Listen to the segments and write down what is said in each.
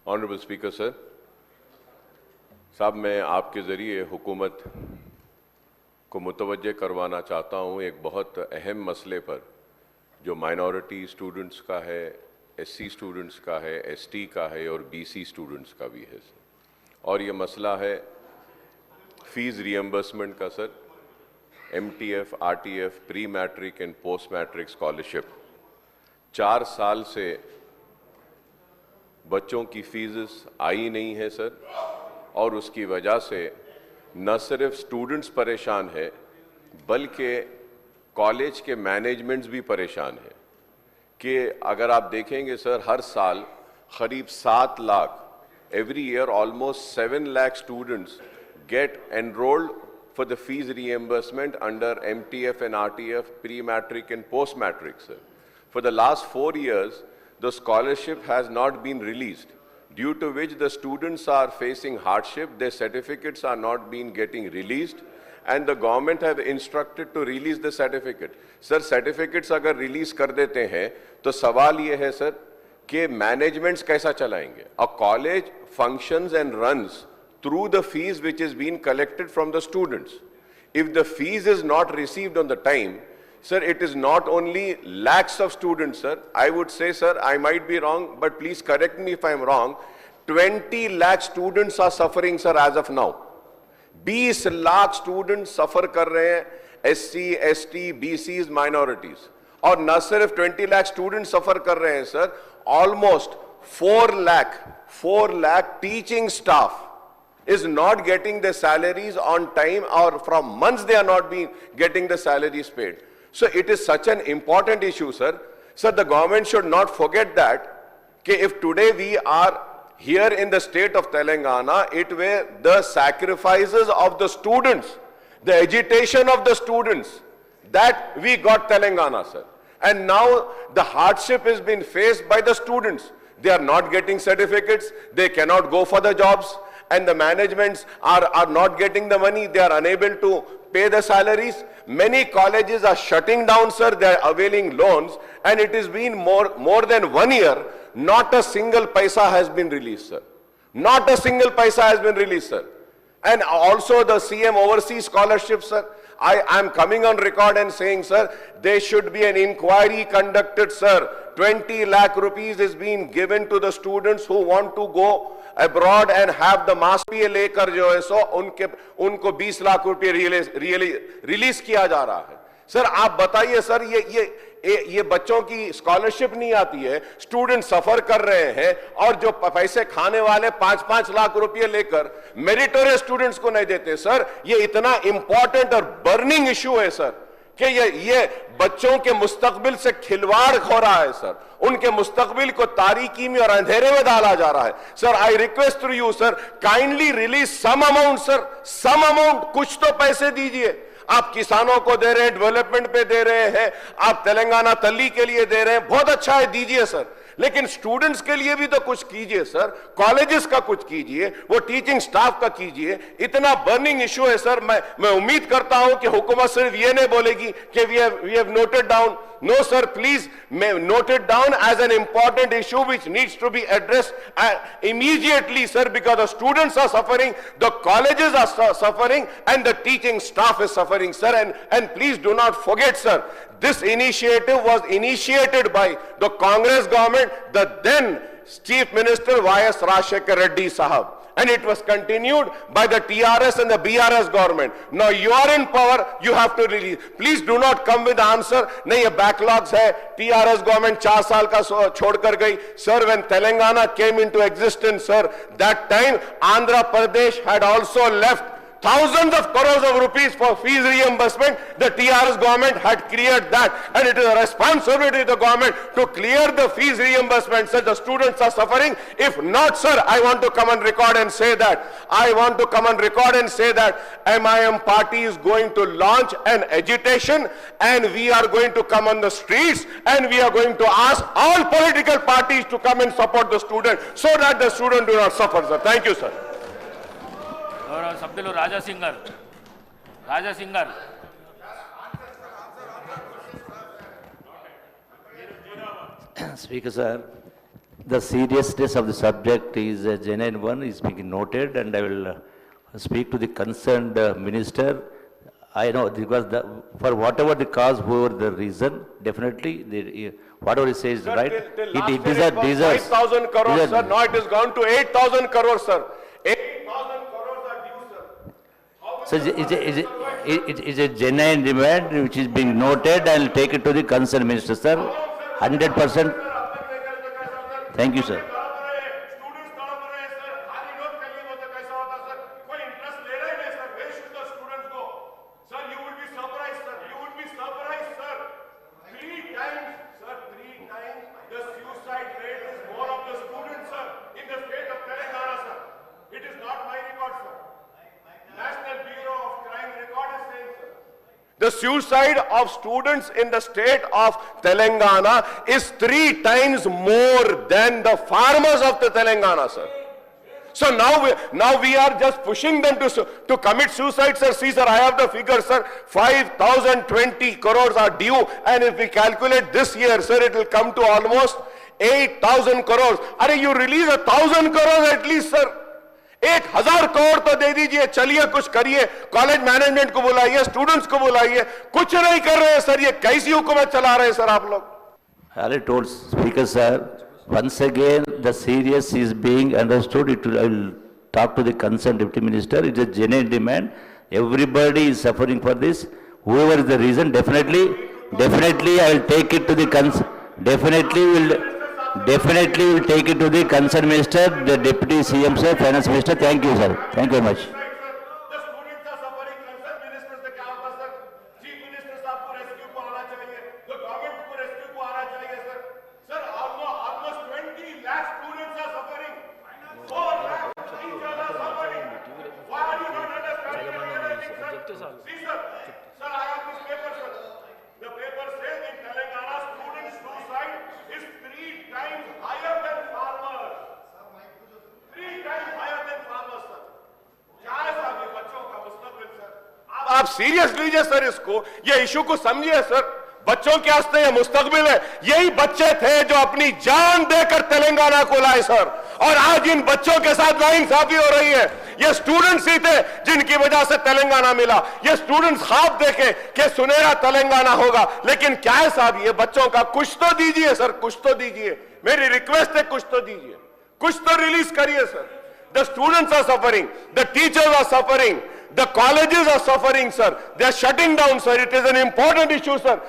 Honourable speaker sir, साहब मैं आपके ज़रिए हुकूमत को मुतवज्जे करवाना चाहता हूँ एक बहुत अहम मसले पर जो माइनॉरिटी स्टूडेंट्स का है, एससी स्टूडेंट्स का है, एसटी का है और बीसी स्टूडेंट्स का भी है सर। और ये मसला है फ़ीस रियम्बर्समेंट का sir. MTF, RTF, pre matric and post matric scholarship 4 साल से बच्चों की फीस आई नहीं है सर, और उसकी वजह से न सिर्फ स्टूडेंट्स परेशान है बल्कि कॉलेज के मैनेजमेंट्स भी परेशान है कि अगर आप देखेंगे सर हर साल करीब 7 lakh every year almost 7 lakh students gate enrolled for the fees reimbursement under MTF and RTF, pre-matric and post-matric, sir. For the last 4 years, the scholarship has not been released, due to which the students are facing hardship, their certificates are not being getting released, and the government have instructed to release the certificate. Sir, certificates अगर release कर देते हैं, तो सवाल ये है sir, कि managements कैसा चलाएंगे? A college functions and runs through the fees which is being collected from the students. If the fees is not received on the time, sir, it is not only lakhs of students, sir. I would say, sir, I might be wrong, but please correct me if I am wrong. 20 lakh students are suffering, sir, as of now. 20 lakh students suffer कर रहे हैं, SC, ST, BCs, minorities. और न सिर्फ 20 lakh students suffer कर रहे हैं, sir, almost 4 lakh teaching staff is not getting the salaries on time, or from months they are not being getting the salaries paid. So it is such an important issue, sir. Sir, the government should not forget that, if today we are here in the state of Telangana, it were the sacrifices of the students, the agitation of the students, that we got Telangana, sir. And now the hardship has been faced by the students. They are not getting certificates, they cannot go for the jobs, and the managements are not getting the money, they are unable to pay the salaries. Many colleges are shutting down, sir, they are availing loans, and it has been more than 1 year, not a single paisa has been released, sir. Not a single paisa has been released, sir. And also the CM overseas scholarship, sir. I am coming on record and saying, sir, there should be an inquiry conducted, sir. 20 lakh rupees is being given to the students who want to go abroad and have the mass पे लेकर जो है सो उनको 20 लाख रुपए release किया जा रहा है। सर आप बताइए सर, ये बच्चों की स्कॉलरशिप नहीं आती है, स्टूडेंट सफर कर रहे हैं, और जो पैसे खाने वाले 5-5 लाख रुपए लेकर मेरिटोरियस स्टूडेंट्स को नहीं देते। सर ये इतना इंपॉर्टेंट और बर्निंग इशू है सर, कि ये बच्चों के मुस्तकबिल से खिलवाड़ हो रहा है सर, उनके मुस्तकबिल को तारीकी में और अंधेरे में डाला जा रहा है। Sir I request to you sir, kindly release some amount sir, some amount, कुछ तो पैसे दीजिए। आप किसानों को दे रहे हैं, डेवलपमेंट पे दे रहे हैं, आप तेलंगाना तल्ली के लिए दे रहे हैं, बहुत अच्छा है, दीजिए सर, लेकिन स्टूडेंट्स के लिए भी तो कुछ कीजिए सर, कॉलेजेस का कुछ कीजिए, वो टीचिंग स्टाफ का कीजिए। इतना बर्निंग इशू है सर, मैं उम्मीद करता हूं कि हुकूमत सिर्फ ये नहीं बोलेगी कि we have noted down. No sir, please note it down as an important issue which needs to be addressed immediately, sir, because the students are suffering, the colleges are suffering, and the teaching staff is suffering, sir. And please do not forget, sir, this initiative was initiated by the Congress government, the then Chief Minister Y.S. Rajshekar Reddy Sahab. And it was continued by the TRS and the BRS government. Now you are in power, you have to release. Please do not come with the answer, नहीं ये backlogs है, TRS government 4 साल का छोड़कर गई. Sir, when Telangana came into existence, sir, that time Andhra Pradesh had also left thousands of crores of rupees for fees reimbursement. The TRS government had cleared that, and it is a responsibility of the government to clear the fees reimbursement. Sir, the students are suffering. If not, sir, I want to come on record and say that. MIM party is going to launch an agitation, and we are going to come on the streets, and we are going to ask all political parties to come and support the student, so that the student do not suffer, sir. Thank you, sir. Gaurav सभ्युలు రాజా సింగర్ speaker sir, The seriousness of the subject is a genuine one, is being noted, and I will speak to the concerned minister. I know, because for whatever the cause, whoever the reason, definitely, whatever he says is Sir, right. till last It year it was deserves. 5,000 crores, deserves- sir. Now it has gone to 8,000 crores, sir. 8,000 crores are due, sir. How will So it's a genuine demand which is being noted. I will take it to the concerned minister, sir. 100%. Thank you, sir. Students तड़प रहे हैं sir, खाली note करिए वो तो कैसा होता sir, कोई इंटरेस्ट ले रहे नहीं सर, वेस्ट द स्टूडेंट्स को sir, you will be surprised sir, you will be surprised sir, 3 times sir, 3 times the suicide rate is more of the students sir in the state of Telangana sir. It is not my record sir, National Bureau of Crime record is saying sir. The suicide of students in the state of Telangana is 3 times more than the farmers of the Telangana, sir. So now we are just pushing them to commit suicide, sir. See, sir, I have the figure, sir. 5,020 crores are due, and if we calculate this year, sir, it will come to almost 8,000 crores. Are you release 1,000 crores at least, sir? 1,000 crore तो दे दीजिए, चलिए कुछ करिए, college management को बुलाइए, students को बुलाइए, कुछ नहीं कर रहे हैं सर, ये कैसी हुकूमत चला रहे हैं सर आप लोग? I already told Speaker sir, once again the serious is being understood. I will talk to the concerned Deputy Minister. It is a genuine demand. Everybody is suffering for this. Whoever is the reason, definitely I will take it to the Definitely will take it to the concerned minister, the Deputy CM sir, Finance Minister. Thank you, sir. Thank you very much. The students are suffering, concerned ministers से क्या होता sir? Chief Minister साहब को rescue को आना चाहिए, the government को rescue को आना चाहिए sir. Sir, almost 20 lakh students are suffering. 4 lakh teachers are suffering. Why are you not understanding anything, sir? See, sir, I have this paper, sir. The paper says in Telangana, student suicide is 3 times higher than farmers. 3 times higher than farmers, sir. क्या है साहब ये बच्चों का मुस्तकबिल sir? आप serious लीजिए sir इसको, ये इशू को समझिए सर. बच्चों के वास्ते ये मुस्तकबिल है. यही बच्चे थे जो अपनी जान देकर तेलंगाना को लाए सर, और आज इन बच्चों के साथ नाइंसाफी हो रही है. ये स्टूडेंट्स ही थे जिनकी वजह से तेलंगाना मिला. ये स्टूडेंट्स ख्वाब देखे कि सुनहरा तेलंगाना होगा, लेकिन क्या है साहब, ये बच्चों का कुछ तो दीजिए सर, कुछ तो दीजिए. मेरी रिक्वेस्ट है, कुछ तो दीजिए, कुछ तो रिलीज करिए sir. The students are suffering, the teachers are suffering, the colleges are suffering, sir. They are shutting down, sir. It is an important issue, sir.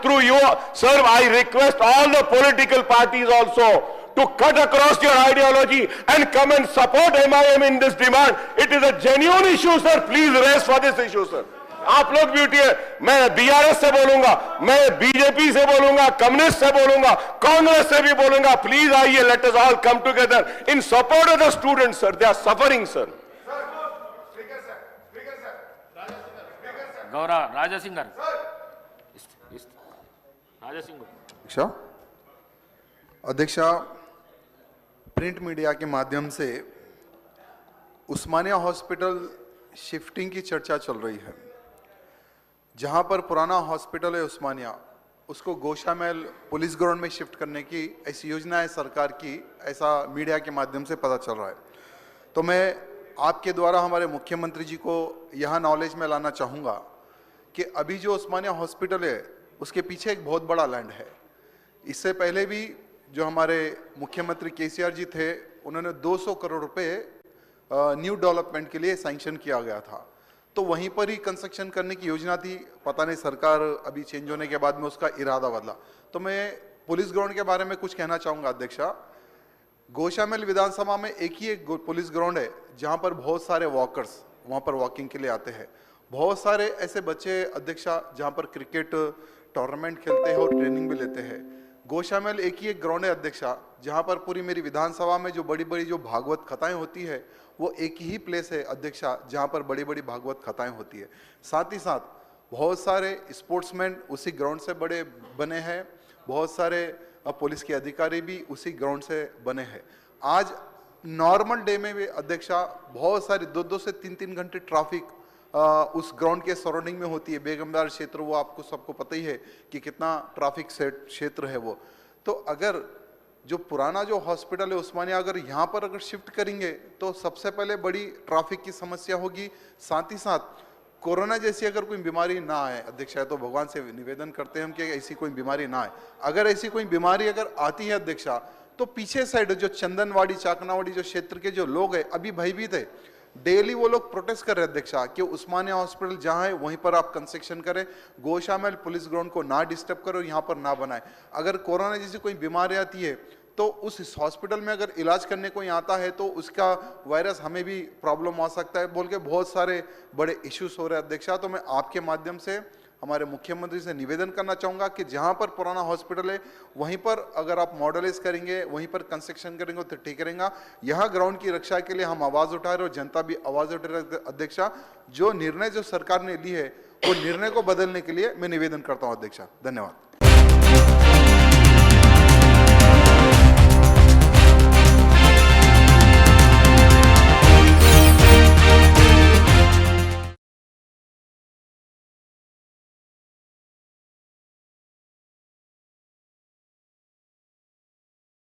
Through you, sir, I request all the political parties also to cut across your ideology and come and support MIM in this demand. It is a genuine issue, sir. Please raise for this issue, sir. आप लोग भी उठिए. मैं BRS से बोलूंगा, मैं BJP से बोलूंगा, कम्युनिस्ट से बोलूंगा, कांग्रेस से भी बोलूंगा. प्लीज आइए, let us all come together in support of the students, sir. They are suffering, sir. Gaurav Raja Singh गाరు राजा सिंह अध्यक्ष, प्रिंट मीडिया के माध्यम से उस्मानिया हॉस्पिटल शिफ्टिंग की चर्चा चल रही है. जहां पर पुराना हॉस्पिटल है उस्मानिया, उसको गोशामहल पुलिस ग्राउंड में शिफ्ट करने की ऐसी योजना है सरकार की, ऐसा मीडिया के माध्यम से पता चल रहा है. तो मैं आपके द्वारा हमारे मुख्यमंत्री जी को यहाँ नॉलेज में लाना चाहूँगा कि अभी जो उस्मानिया हॉस्पिटल है उसके पीछे एक बहुत बड़ा लैंड है. इससे पहले भी जो हमारे मुख्यमंत्री केसीआर जी थे, उन्होंने 200 करोड़ रुपए न्यू डेवलपमेंट के लिए सैंक्शन किया गया था. तो वहीं पर ही कंस्ट्रक्शन करने की योजना थी. पता नहीं सरकार अभी चेंज होने के बाद में उसका इरादा बदला. तो मैं पुलिस ग्राउंड के बारे में कुछ कहना चाहूँगा अध्यक्षा. गोशामहल विधानसभा में एक ही एक पुलिस ग्राउंड है जहाँ पर बहुत सारे वॉकर्स वहाँ पर वॉकिंग के लिए आते हैं. बहुत सारे ऐसे बच्चे अध्यक्षा जहाँ पर क्रिकेट टूर्नामेंट खेलते हैं और ट्रेनिंग भी लेते हैं. गोशामहल एक ही एक ग्राउंड है अध्यक्षा जहाँ पर पूरी मेरी विधानसभा में जो बड़ी बड़ी जो भागवत कथाएं होती है वो एक ही प्लेस है अध्यक्षा जहाँ पर बड़ी बड़ी भागवत कथाएं होती है. साथ ही साथ बहुत सारे स्पोर्ट्समैन उसी ग्राउंड से बड़े बने हैं. बहुत सारे पुलिस के अधिकारी भी उसी ग्राउंड से बने हैं. आज नॉर्मल डे में भी अध्यक्षा बहुत सारी 2-2 से 3-3 घंटे ट्रैफिक उस ग्राउंड के सराउंडिंग में होती है. बेगमदार क्षेत्र वो आपको सबको पता ही है कि कितना ट्रैफिक क्षेत्र है वो. तो अगर जो पुराना जो हॉस्पिटल है उस्मानिया अगर यहाँ पर अगर शिफ्ट करेंगे तो सबसे पहले बड़ी ट्रैफिक की समस्या होगी, साथ ही साथ कोरोना जैसी अगर कोई बीमारी ना आए, अध्यक्ष तो भगवान से निवेदन करते हैं हम कि ऐसी कोई बीमारी ना आए। अगर ऐसी कोई बीमारी अगर आती है अध्यक्षा, तो पीछे साइड जो चंदनवाड़ी चाकनावाड़ी जो क्षेत्र के जो लोग हैं अभी भयभीत है, डेली वो लोग प्रोटेस्ट कर रहे हैं अध्यक्षा कि उस्मानिया हॉस्पिटल जहां है वहीं पर आप कंस्ट्रक्शन करें, गोशामल पुलिस ग्राउंड को ना डिस्टर्ब करो, यहाँ पर ना बनाए। अगर कोरोना जैसी कोई बीमारी आती है तो उस हॉस्पिटल में अगर इलाज करने कोई आता है तो उसका वायरस हमें भी प्रॉब्लम आ सकता है बोल के बहुत सारे बड़े इश्यूज हो रहे हैं अध्यक्षा। तो मैं आपके माध्यम से हमारे मुख्यमंत्री से निवेदन करना चाहूँगा कि जहाँ पर पुराना हॉस्पिटल है वहीं पर अगर आप मॉडलाइज करेंगे, वहीं पर कंस्ट्रक्शन करेंगे तो ठीक रहेगा। यहाँ ग्राउंड की रक्षा के लिए हम आवाज़ उठा रहे और जनता भी आवाज़ उठा रही है अध्यक्षा। जो निर्णय जो सरकार ने ली है वो निर्णय को बदलने के लिए मैं निवेदन करता हूँ अध्यक्षा। धन्यवाद।